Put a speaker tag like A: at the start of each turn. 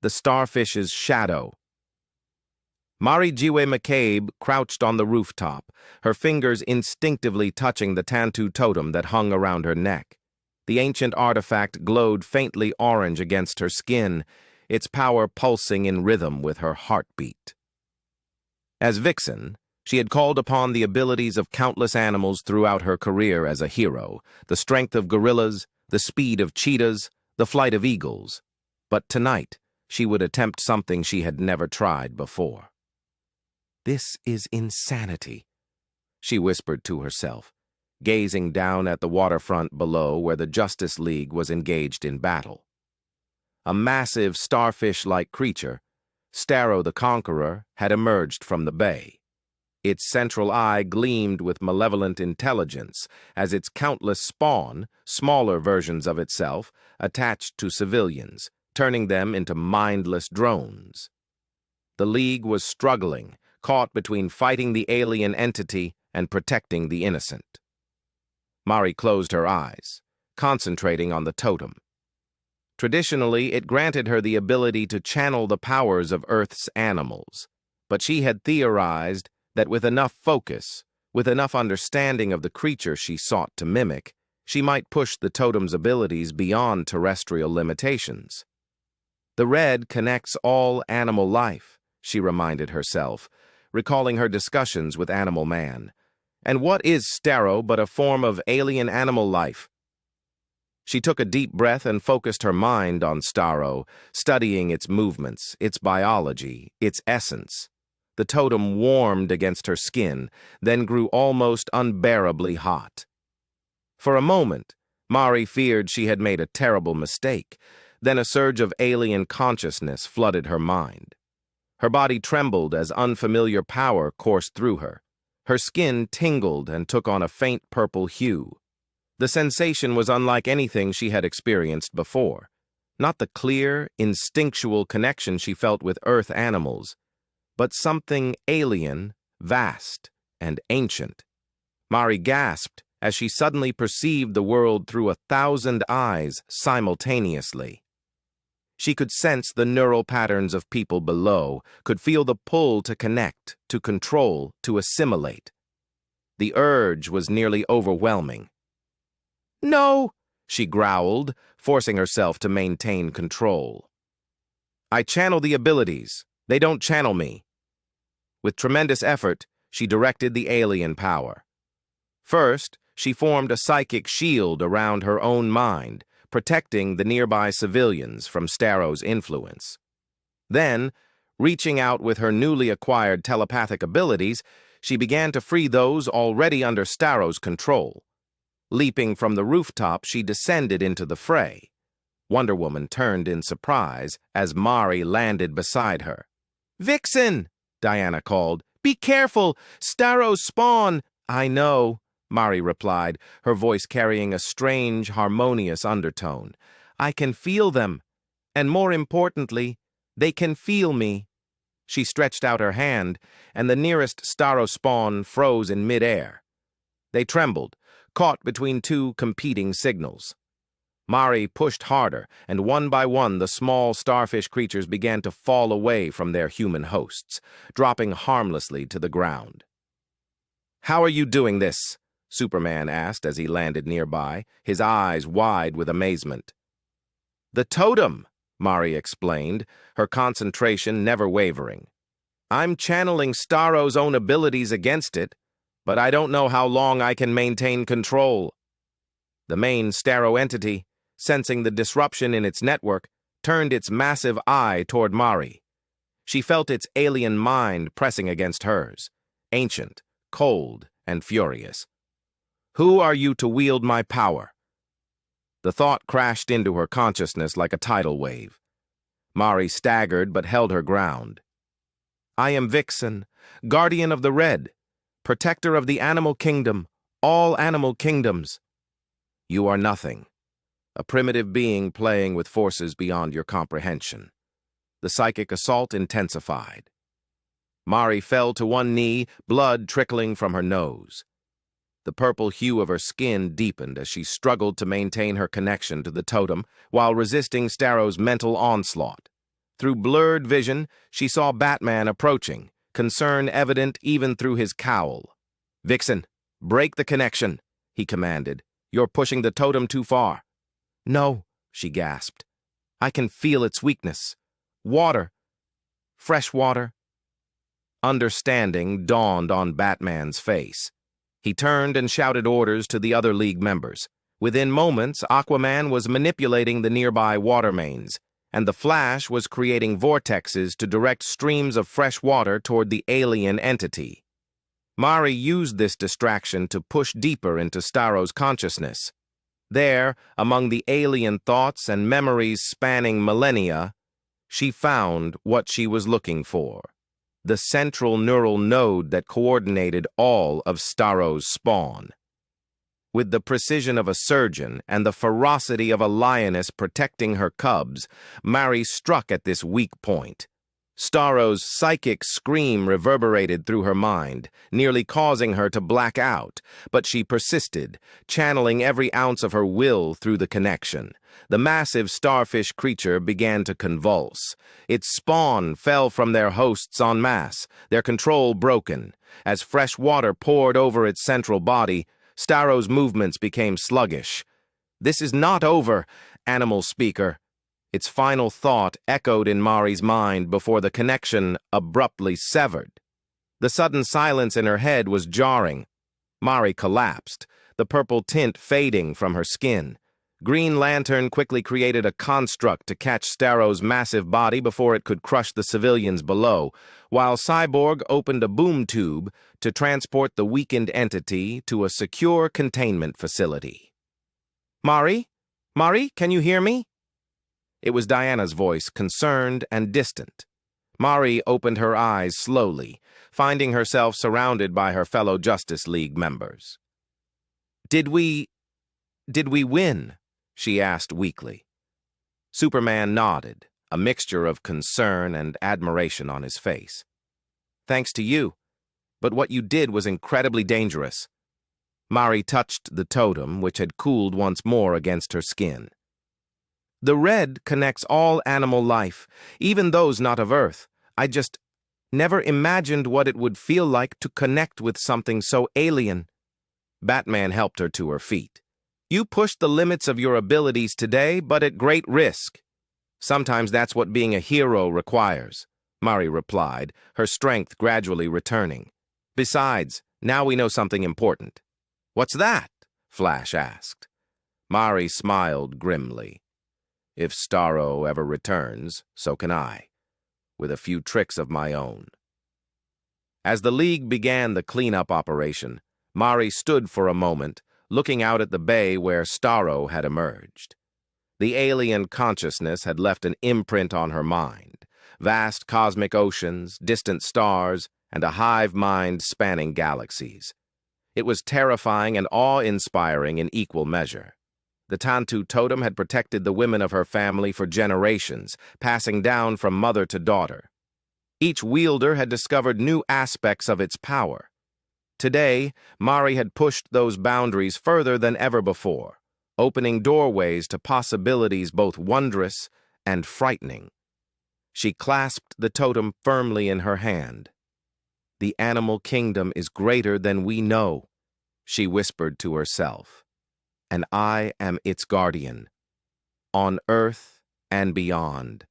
A: the starfish's shadow. Marijiwe McCabe crouched on the rooftop, her fingers instinctively touching the Tantu totem that hung around her neck. The ancient artifact glowed faintly orange against her skin, its power pulsing in rhythm with her heartbeat. As Vixen, she had called upon the abilities of countless animals throughout her career as a hero, the strength of gorillas, the speed of cheetahs, the flight of eagles. But tonight, she would attempt something she had never tried before. "This is insanity," she whispered to herself, gazing down at the waterfront below where the Justice League was engaged in battle. A massive starfish-like creature, Starro the Conqueror, had emerged from the bay. Its central eye gleamed with malevolent intelligence as its countless spawn, smaller versions of itself, attached to civilians, turning them into mindless drones. The League was struggling, caught between fighting the alien entity and protecting the innocent. Mari closed her eyes, concentrating on the totem. Traditionally, it granted her the ability to channel the powers of Earth's animals, but she had theorized that with enough focus, with enough understanding of the creature she sought to mimic, she might push the totem's abilities beyond terrestrial limitations. The red connects all animal life, she reminded herself, recalling her discussions with Animal Man. And what is Starro but a form of alien animal life? She took a deep breath and focused her mind on Starro, studying its movements, its biology, its essence. The totem warmed against her skin, then grew almost unbearably hot. For a moment, Mari feared she had made a terrible mistake. Then a surge of alien consciousness flooded her mind. Her body trembled as unfamiliar power coursed through her. Her skin tingled and took on a faint purple hue. The sensation was unlike anything she had experienced before. Not the clear, instinctual connection she felt with Earth animals, but something alien, vast, and ancient. Mari gasped as she suddenly perceived the world through 1,000 eyes simultaneously. She could sense the neural patterns of people below, could feel the pull to connect, to control, to assimilate. The urge was nearly overwhelming. "No!" she growled, forcing herself to maintain control. "I channel the abilities. They don't channel me." With tremendous effort, she directed the alien power. First, she formed a psychic shield around her own mind, protecting the nearby civilians from Starro's influence. Then, reaching out with her newly acquired telepathic abilities, she began to free those already under Starro's control. Leaping from the rooftop, she descended into the fray. Wonder Woman turned in surprise as Mari landed beside her. "Vixen!" Diana called. "Be careful! Starro's spawn!" "I know," Mari replied, her voice carrying a strange, harmonious undertone. "I can feel them. And more importantly, they can feel me." She stretched out her hand, and the nearest Starro spawn froze in midair. They trembled, caught between two competing signals. Mari pushed harder, and one by one the small starfish creatures began to fall away from their human hosts, dropping harmlessly to the ground. "How are you doing this?" Superman asked as he landed nearby, his eyes wide with amazement. "The totem," Mari explained, her concentration never wavering. "I'm channeling Starro's own abilities against it, but I don't know how long I can maintain control." The main Starro entity, sensing the disruption in its network, turned its massive eye toward Mari. She felt its alien mind pressing against hers, ancient, cold, and furious. "Who are you to wield my power?" The thought crashed into her consciousness like a tidal wave. Mari staggered but held her ground. "I am Vixen, guardian of the Red, protector of the animal kingdom, all animal kingdoms." "You are nothing. A primitive being playing with forces beyond your comprehension." The psychic assault intensified. Mari fell to one knee, blood trickling from her nose. The purple hue of her skin deepened as she struggled to maintain her connection to the totem while resisting Starro's mental onslaught. Through blurred vision, she saw Batman approaching, concern evident even through his cowl. "Vixen, break the connection," he commanded. "You're pushing the totem too far." "No," she gasped. "I can feel its weakness. Water. Fresh water." Understanding dawned on Batman's face. He turned and shouted orders to the other League members. Within moments, Aquaman was manipulating the nearby water mains, and the Flash was creating vortexes to direct streams of fresh water toward the alien entity. Mari used this distraction to push deeper into Starro's consciousness. There, among the alien thoughts and memories spanning millennia, she found what she was looking for: the central neural node that coordinated all of Starro's spawn. With the precision of a surgeon and the ferocity of a lioness protecting her cubs, Mari struck at this weak point. Starro's psychic scream reverberated through her mind, nearly causing her to black out, but she persisted, channeling every ounce of her will through the connection. The massive starfish creature began to convulse. Its spawn fell from their hosts en masse, their control broken. As fresh water poured over its central body, Starro's movements became sluggish. "This is not over, animal speaker." Its final thought echoed in Mari's mind before the connection abruptly severed. The sudden silence in her head was jarring. Mari collapsed, the purple tint fading from her skin. Green Lantern quickly created a construct to catch Starro's massive body before it could crush the civilians below, while Cyborg opened a boom tube to transport the weakened entity to a secure containment facility. "Mari? Mari, can you hear me?" It was Diana's voice, concerned and distant. Mari opened her eyes slowly, finding herself surrounded by her fellow Justice League members. Did we win?" she asked weakly. Superman nodded, a mixture of concern and admiration on his face. "Thanks to you, but what you did was incredibly dangerous." Mari touched the totem, which had cooled once more against her skin. "The red connects all animal life, even those not of Earth. I just never imagined what it would feel like to connect with something so alien." Batman helped her to her feet. "You pushed the limits of your abilities today, but at great risk." "Sometimes that's what being a hero requires," Mari replied, her strength gradually returning. "Besides, now we know something important." "What's that?" Flash asked. Mari smiled grimly. "If Starro ever returns, so can I, with a few tricks of my own." As the League began the cleanup operation, Mari stood for a moment, looking out at the bay where Starro had emerged. The alien consciousness had left an imprint on her mind: vast cosmic oceans, distant stars, and a hive mind spanning galaxies. It was terrifying and awe-inspiring in equal measure. The Tantu totem had protected the women of her family for generations, passing down from mother to daughter. Each wielder had discovered new aspects of its power. Today, Mari had pushed those boundaries further than ever before, opening doorways to possibilities both wondrous and frightening. She clasped the totem firmly in her hand. "The animal kingdom is greater than we know," she whispered to herself. "And I am its guardian, on Earth and beyond."